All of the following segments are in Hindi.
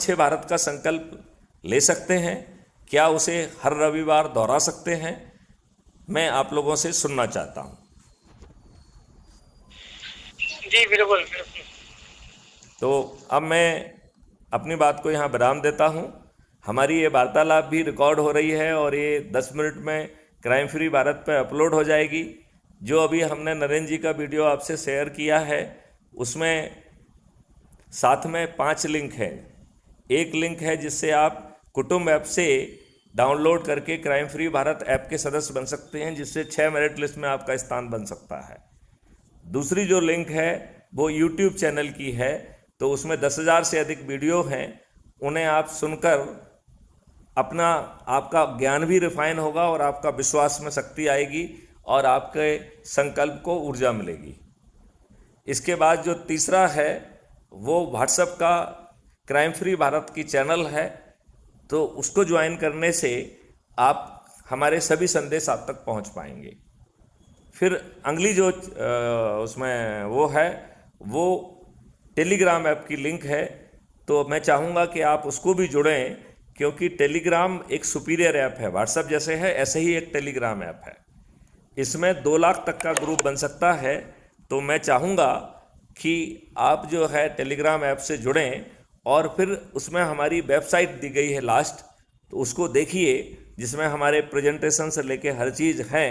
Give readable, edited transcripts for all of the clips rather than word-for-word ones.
अच्छे भारत का संकल्प ले सकते हैं? क्या उसे हर रविवार दोहरा सकते हैं? मैं आप लोगों से सुनना चाहता हूं। जी बिल्कुल बिल्कुल। तो अब मैं अपनी बात को यहाँ विराम देता हूँ। हमारी ये वार्तालाप भी रिकॉर्ड हो रही है और ये 10 मिनट में क्राइम फ्री भारत पे अपलोड हो जाएगी। जो अभी हमने नरेंद्र जी का वीडियो आपसे शेयर किया है उसमें साथ में 5 लिंक है। एक लिंक है जिससे आप कुटुंब ऐप से डाउनलोड करके क्राइम फ्री भारत ऐप के सदस्य बन सकते हैं, जिससे 6 मेरिट लिस्ट में आपका स्थान बन सकता है। दूसरी जो लिंक है वो यूट्यूब चैनल की है, तो उसमें 10,000 से अधिक वीडियो हैं। उन्हें आप सुनकर अपना आपका ज्ञान भी रिफाइन होगा और आपका विश्वास में शक्ति आएगी और आपके संकल्प को ऊर्जा मिलेगी। इसके बाद जो तीसरा है वो व्हाट्सएप का क्राइम फ्री भारत की चैनल है, तो उसको ज्वाइन करने से आप हमारे सभी संदेश आप तक पहुंच पाएंगे। फिर अगली जो उसमें वो है वो टेलीग्राम ऐप की लिंक है, तो मैं चाहूँगा कि आप उसको भी जुड़ें, क्योंकि टेलीग्राम एक सुपीरियर ऐप है। व्हाट्सएप जैसे है ऐसे ही एक टेलीग्राम ऐप है। इसमें 2 लाख तक का ग्रुप बन सकता है। तो मैं चाहूँगा कि आप जो है टेलीग्राम ऐप से जुड़ें और फिर उसमें हमारी वेबसाइट दी गई है लास्ट, तो उसको देखिए जिसमें हमारे प्रेजेंटेशन से लेके हर चीज़ है।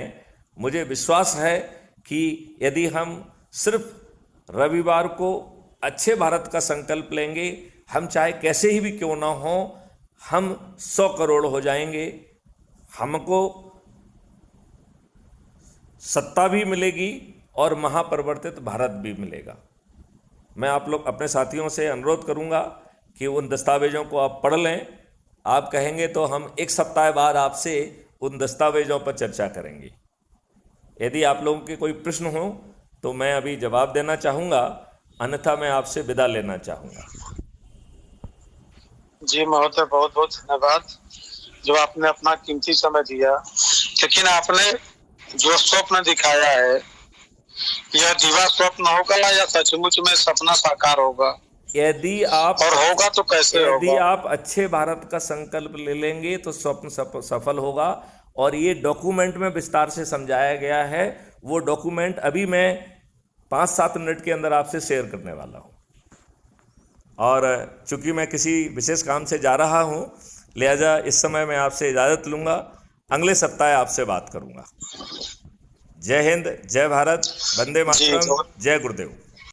मुझे विश्वास है कि यदि हम सिर्फ रविवार को अच्छे भारत का संकल्प लेंगे, हम चाहे कैसे ही भी क्यों ना हो, हम 100 करोड़ हो जाएंगे। हमको सत्ता भी मिलेगी और महापरिवर्तित भारत भी मिलेगा। मैं आप लोग अपने साथियों से अनुरोध करूंगा कि उन दस्तावेजों को आप पढ़ लें। आप कहेंगे तो हम 1 सप्ताह बाद आपसे उन दस्तावेजों पर चर्चा करेंगे। यदि आप लोगों के कोई प्रश्न हो तो मैं अभी जवाब देना चाहूँगा, अन्यथा मैं आपसे विदा लेना चाहूँगा। जी महोदय, बहुत बहुत धन्यवाद जो आपने अपना कीमती समय दिया। लेकिन आपने जो स्वप्न दिखाया है, यह दिवा स्वप्न होगा या सचमुच में सपना साकार होगा? यदि आप और होगा तो कैसे यदि होगा? आप अच्छे भारत का संकल्प ले लेंगे तो स्वप्न सफल होगा। और ये डॉक्यूमेंट में विस्तार से समझाया गया है। वो डॉक्यूमेंट अभी मैं 5-7 मिनट के अंदर आपसे शेयर करने वाला हूँ। और चूंकि मैं किसी विशेष काम से जा रहा हूँ, लिहाजा इस समय मैं आपसे इजाज़त लूँगा। अगले सप्ताह आपसे बात करूँगा। जय हिंद, जय भारत, वंदे मातरम, जय गुरुदेव।